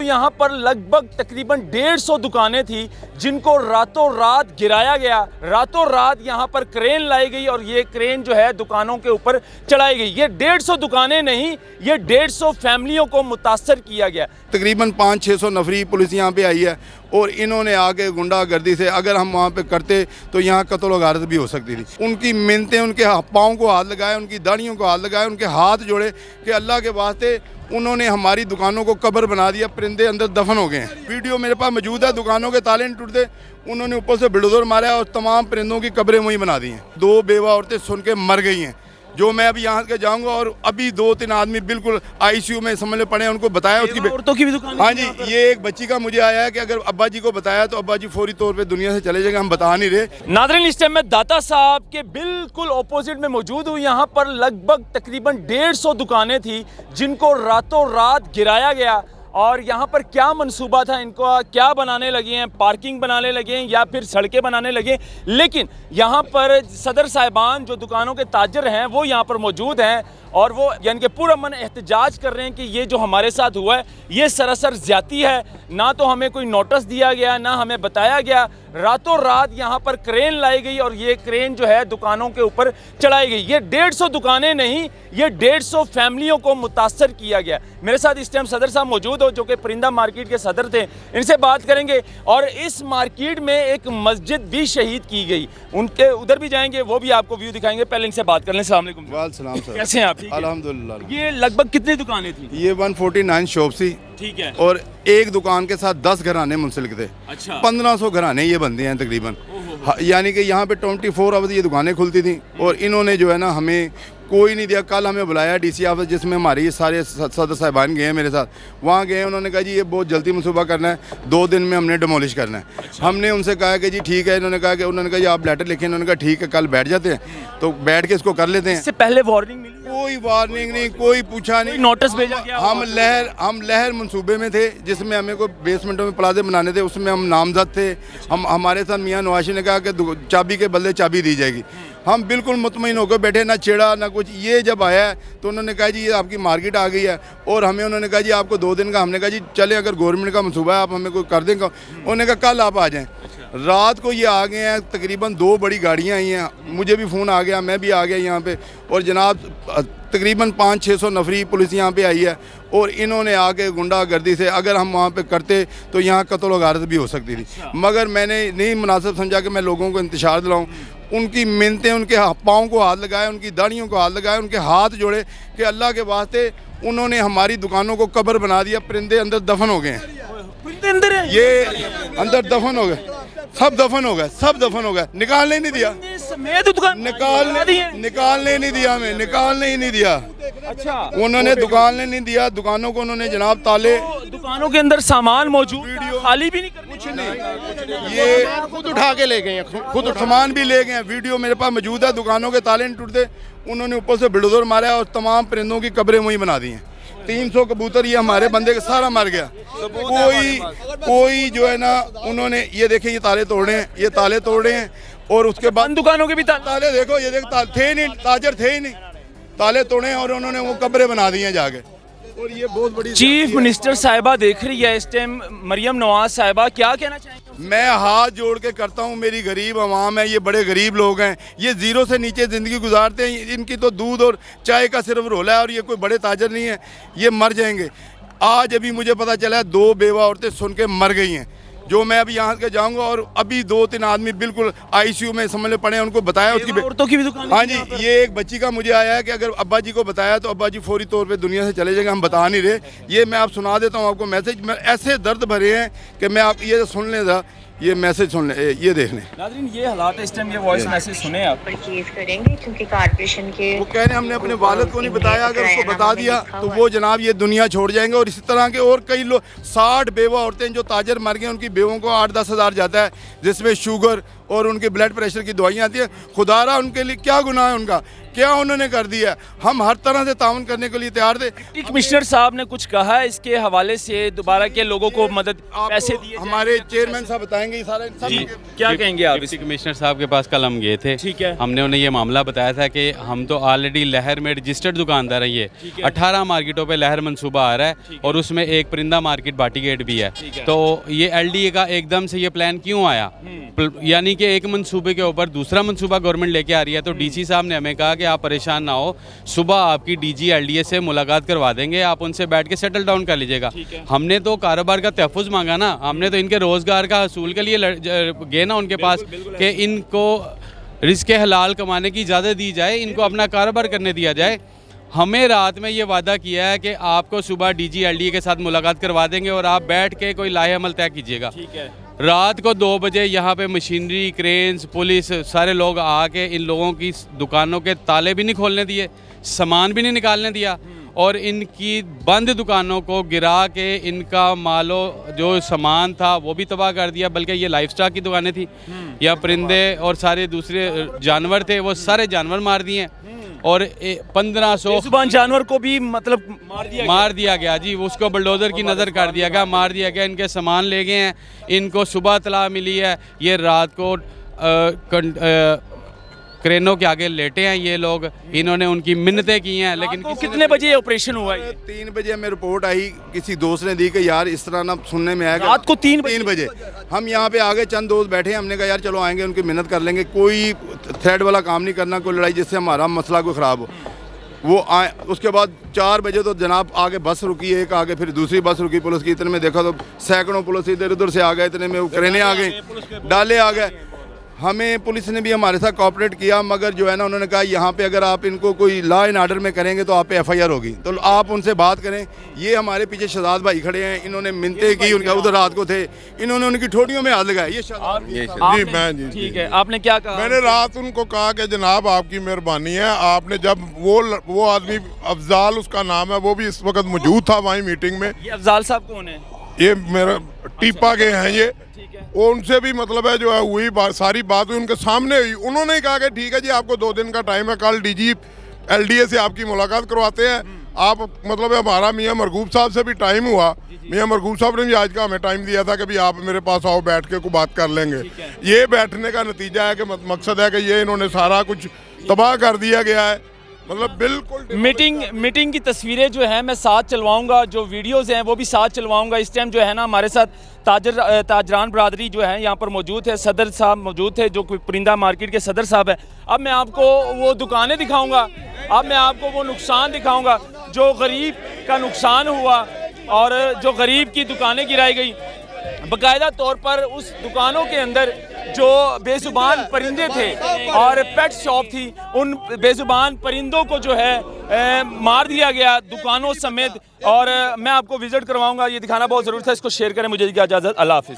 यहाँ पर लगभग तकरीबन 150 दुकानें थी जिनको रातों रात गिराया गया। रातों रात यहाँ पर क्रेन लाई गई और ये क्रेन जो है दुकानों के ऊपर चढ़ाई गई। ये 150 दुकानें नहीं, ये 150 फैमिलियों को मुतासर किया गया। तकरीबन 500-600 नफरी पुलिस यहाँ पे आई है और इन्होंने आके गुंडागर्दी से अगर हम वहाँ पे करते तो यहाँ कत्ल व गारत भी हो सकती थी। उनकी मिन्नतें, उनके पाँव को हाथ लगाए, उनकी दाढ़ियों को हाथ लगाए, उनके हाथ जोड़े कि अल्लाह के वास्ते उन्होंने हमारी दुकानों को कब्र बना दिया, परिंदे अंदर दफन हो गए हैं। वीडियो मेरे पास मौजूद है, दुकानों के ताले नहीं टूटते, उन्होंने ऊपर से बुलडोजर मारा और तमाम परिंदों की कब्रें वहीं बना दी हैं। 2 बेवा औरतें सुन के मर गई हैं, जो मैं अभी यहाँ के जाऊँगा और अभी 2-3 आदमी बिल्कुल ICU में समझ पड़े हैं, उनको बताया उसकी औरतों की भी दुकान। हाँ जी, ये एक बच्ची का मुझे आया है कि अगर अब्बा जी को बताया तो अब्बा जी फौरी तौर पे दुनिया से चले जाएंगे, हम बता नहीं रहे। नादरीन, इस टाइम में दाता साहब के बिल्कुल ऑपोजिट में मौजूद हूँ। यहाँ पर लगभग तकरीबन 150 दुकानें थी जिनको रातों रात गिराया गया और यहाँ पर क्या मंसूबा था, इनको क्या बनाने लगे हैं, पार्किंग बनाने लगे हैं या फिर सड़कें बनाने लगे। लेकिन यहाँ पर सदर साहिबान जो दुकानों के ताजर हैं वो यहाँ पर मौजूद हैं और वो यानी कि पुरअमन एहतजाज कर रहे हैं कि ये जो हमारे साथ हुआ है ये सरासर ज़्यादती है। ना तो हमें कोई नोटिस दिया गया, ना हमें बताया गया। रातों रात यहाँ पर क्रेन लाई गई और ये क्रेन जो है दुकानों के ऊपर चढ़ाई गई। ये 150 दुकानें नहीं, ये 150 फैमिलियों को मुतासर किया गया। मेरे साथ इस टाइम सदर साहब मौजूद हो जो कि परिंदा मार्केट के सदर थे, इनसे बात करेंगे। और इस मार्केट में एक मस्जिद भी शहीद की गई, उनके उधर भी जाएंगे, वो भी आपको व्यू दिखाएंगे। पहले इनसे बात कर लें। अस्सलाम वालेकुम। वालेकुम सर, कैसे हैं आप? अल्हम्दुलिल्लाह। ये लगभग कितनी दुकानें थी? ये 149 शॉप थी, ठीक है। और एक दुकान के साथ 10 घराने मुंसलिक थे। अच्छा। 1500 घराने ये बंदे हैं तकरीबन। यानी कि यहाँ पे 24 आवर्स ये दुकानें खुलती थी और इन्होंने जो है ना हमें कोई नहीं दिया। कल हमें बुलाया DC ऑफिस, जिसमें हमारे ये सारे सदर साहिबान गए हैं मेरे साथ। वहाँ गए, उन्होंने कहा जी ये बहुत जल्दी मनसूबा करना है, 2 दिन में हमने डिमोलिश करना है। अच्छा। हमने उनसे कहा कि जी ठीक है, उन्होंने कहा जी आप लेटर लिखें। उन्होंने कहा ठीक है, कल बैठ जाते हैं, तो बैठ के इसको कर लेते हैं। इससे पहले वार्निंग मिली? कोई वार्निंग नहीं, कोई पूछा नहीं, नोटिस भेजा गया? हम लहर मंसूबे में थे जिसमें हमें कोई बेसमेंटों में प्लाजे बनाने थे, उसमें हम नामजद थे। हम हमारे साथ मियाँ नवाशी ने कहा कि चाबी के बदले चाबी दी जाएगी। हम बिल्कुल मुतमईन होकर बैठे, ना छेड़ा ना कुछ। ये जब आया तो उन्होंने कहा जी ये आपकी मार्केट आ गई है और हमें उन्होंने कहा जी आपको 2 दिन का। हमने कहा जी चले, अगर गवर्नमेंट का मंसूबा है आप हमें कोई कर देंगे। उन्होंने कहा कल आप आ जाएं। रात को ये आ गए हैं, तकरीबन 2 बड़ी गाड़ियाँ आई हैं, मुझे भी फ़ोन आ गया, मैं भी आ गया यहाँ पे। और जनाब तकरीबन 500-600 नफरी पुलिस यहाँ पे आई है और इन्होंने आके गुंडागर्दी से अगर हम वहाँ पे करते तो यहाँ कत्ल व गारत भी हो सकती थी। मगर मैंने नहीं मुनासिब समझा कि मैं लोगों को इंतशार दिलाऊँ। उनकी मिन्नतें, उनके पाँव को हाथ लगाए, उनकी दाढ़ियों को हाथ लगाए, उनके हाथ जोड़े कि अल्लाह के वास्ते उन्होंने हमारी दुकानों को कब्र बना दिया, परिंदे अंदर दफन हो गए हैं। अंदर है? ये अंदर दफन हो गए, सब दफन हो गए, सब दफन हो गए। निकालने नहीं दिया, निकालने नहीं दिया, हमें निकालने ही नहीं दिया। अच्छा। उन्होंने दुकानने नहीं दिया, दुकानों को उन्होंने जनाब ताले। दुकानों के अंदर सामान मौजूद, खाली भी नहीं करने, कुछ नहीं। ये खुद उठा के ले गए हैं, खुद सामान भी ले गए हैं। वीडियो मेरे पास मौजूद है, दुकानों के ताले नहीं टूटते, उन्होंने ऊपर से बुलडोजर मारा और तमाम परिंदों की कब्रें वहीं बना दी हैं। 300 कबूतर ये हमारे बंदे का सारा मर गया। कोई जो है ना, उन्होंने ये देखे, ये ताले तोड़े हैं, ये ताले तोड़े हैं। और उसके बाद दुकानों के भी ताले देखो, ये देख थे नहीं, ताजर थे ही नहीं, ताले तोड़े और उन्होंने वो कब्रें बना दी हैं जाके। और ये बहुत बड़ी चीफ मिनिस्टर साहिबा देख रही है इस टाइम, मरियम नवाज साहिबा, क्या कहना चाहेंगे? मैं हाथ जोड़ के करता हूँ, मेरी गरीब आवाम है, ये बड़े गरीब लोग हैं, ये ज़ीरो से नीचे ज़िंदगी गुजारते हैं। इनकी तो दूध और चाय का सिर्फ रोला है और ये कोई बड़े ताजर नहीं है, ये मर जाएंगे। आज अभी मुझे पता चला है 2 बेवा औरतें सुन के मर गई हैं, जो मैं अभी यहाँ के जाऊँगा और अभी 2-3 आदमी बिल्कुल ICU में समझ पड़े हैं, उनको बताया उसकी औरतों की भी दुकान। हाँ जी, ये एक बच्ची का मुझे आया है कि अगर अब्बा जी को बताया तो अब्बा जी फौरी तौर पे दुनिया से चले जाएंगे, हम बता नहीं रहे। ये मैं आप सुना देता हूँ आपको मैसेज, मैं ऐसे दर्द भरे हैं कि मैं आप ये सुन लें था, ये मैसेज सुन ले, ये देख लें। नाज़रीन, ये हालात है इस टाइम, ये वॉइस मैसेज सुने आप। केस करेंगे क्योंकि कारपोरेशन के वो कह रहे हैं हमने अपने वालिद को नहीं बताया, अगर उसको बता दिया तो वो जनाब ये दुनिया छोड़ जाएंगे। और इसी तरह के और कई लोग, 60 बेवा औरतें जो ताजर मर गए, उनकी बेवों को 8-10 हज़ार जाता है, जिसमें शुगर और उनके ब्लड प्रेशर की दवाइयाँ आती है। खुदारा उनके लिए क्या गुनाह है उनका, क्या उन्होंने कर दिया। हम हर तरह से ताउन करने के लिए तैयार थे। डिप्टी कमिश्नर साहब ने कुछ कहा है इसके हवाले से, दोबारा के लोगों को मदद पैसे दिए जाएंगे? हमारे चेयरमैन साहब बताएंगे ये सारा। जी, क्या कहेंगे आप? डिप्टी कमिश्नर साहब के पास कल हम गए थे। ठीक है। हमने उन्हें ये मामला बताया था कि हम तो ऑलरेडी लहर में रजिस्टर्ड दुकानदार हैं। ये 18 मार्केटों पे लहर मंसूबा आ रहा है और उसमें एक परिंदा मार्केट बाटी गेट भी है। तो ये LDA का एकदम से ये प्लान क्यों आया? यानी कि एक मंसूबे के ऊपर दूसरा मंसूबा गवर्नमेंट लेके आ रही है। तो DC साहब ने हमें कहा कि आप परेशान ना हो, सुबह आपकी DG LDA से मुलाकात करवा देंगे, आप उनसे बैठ के सेटल डाउन कर लीजिएगा। हमने तो कारोबार का तहफ़्फ़ुज़ मांगा ना, हमने तो इनके रोज़गार का हसूल के लिए गए ना उनके पास कि इनको रिज़्क़ हलाल कमाने की इजाज़त दी जाए, इनको अपना कारोबार करने दिया जाए। हमें रात में ये वादा किया है कि आपको सुबह DG LDA के साथ मुलाकात करवा देंगे और आप बैठ के कोई लाहे अमल तय कीजिएगा। रात को 2 बजे यहाँ पे मशीनरी, क्रेन्स, पुलिस सारे लोग आके इन लोगों की दुकानों के ताले भी नहीं खोलने दिए, सामान भी नहीं निकालने दिया और इनकी बंद दुकानों को गिरा के इनका मालो जो सामान था वो भी तबाह कर दिया। बल्कि ये लाइफ स्टॉक की दुकानें थी, या परिंदे और सारे दूसरे जानवर थे, वो सारे जानवर मार दिए और 1500 बेजुबान जानवर को भी मतलब मार दिया गया जी। उसको बुलडोज़र की नज़र कर दिया गया, मार दिया गया। इनके सामान ले गए हैं, इनको सुबह तला मिली है, ये रात को क्रेनों के आगे लेटे हैं ये लोग, इन्होंने उनकी मिन्नतें की हैं। लेकिन कितने बजे ऑपरेशन हुआ है? 3 बजे हमें रिपोर्ट आई, किसी दोस्त ने दी कि यार इस तरह ना सुनने में आएगा। रात को 3 बजे हम यहाँ पे आगे चंद दोस्त बैठे हैं, हमने कहा यार चलो आएंगे, उनकी मिन्नत कर लेंगे, कोई थ्रेड वाला काम नहीं करना, कोई लड़ाई जिससे हमारा मसला कोई ख़राब हो। वो आए, उसके बाद 4 बजे तो जनाब आगे बस रुकी, एक आगे फिर दूसरी बस रुकी पुलिस की। इतने में देखा तो सैकड़ों पुलिस इधर उधर से आ गए, इतने में क्रेने आ गए, डाले आ गए। हमें पुलिस ने भी हमारे साथ कोऑपरेट किया, मगर जो है ना उन्होंने कहा यहाँ पे अगर आप इनको कोई लॉ एंड ऑर्डर में करेंगे तो आप पे FIR होगी, तो आप उनसे बात करें। ये हमारे पीछे शहजाद भाई खड़े हैं, इन्होंने मिन्नतें की, उनका उधर रात को थे, इन्होंने उनकी ठोडियों में हाथ लगाए। ये ठीक है, आपने क्या कहा? मैंने रात उनको कहा कि जनाब आपकी मेहरबानी है, आपने जब वो आदमी अफजाल उसका नाम है, वो भी इस वक्त मौजूद था वहीं मीटिंग में। ये अफजाल साहब कौन है? ये मेरा टीपा के हैं ये, वो उनसे भी मतलब है जो है हुई बात, सारी बात हुई उनके सामने हुई। उन्होंने ही कहा कि ठीक है जी आपको 2 दिन का टाइम है, कल DG LDA से आपकी मुलाकात करवाते हैं। आप मतलब है हमारा मियाँ मरगूब साहब से भी टाइम हुआ, मियाँ मरगूब साहब ने भी आज का हमें टाइम दिया था कि भी आप मेरे पास आओ, बैठ के को बात कर लेंगे। ये बैठने का नतीजा है कि मकसद है कि ये इन्होंने सारा कुछ तबाह कर दिया गया है। मतलब बिल्कुल मीटिंग की तस्वीरें जो है मैं साथ चलवाऊंगा, जो वीडियोस हैं वो भी साथ चलवाऊंगा। इस टाइम जो है ना हमारे साथ ताजरान बरादरी जो है यहाँ पर मौजूद है, सदर साहब मौजूद थे जो परिंदा मार्केट के सदर साहब है। अब मैं आपको वो दुकानें दिखाऊंगा, अब मैं आपको वो नुकसान दिखाऊंगा जो गरीब का नुकसान हुआ और जो गरीब की दुकानें गिराई गई। बाकायदा तौर पर उस दुकानों के अंदर जो बेजुबान परिंदे थे और पेट शॉप थी, उन बेजुबान परिंदों को जो है मार दिया गया दुकानों समेत। और मैं आपको विजिट करवाऊंगा, ये दिखाना बहुत ज़रूरी था, इसको शेयर करें। मुझे इजाज़त, अल्लाह हाफ़िज़।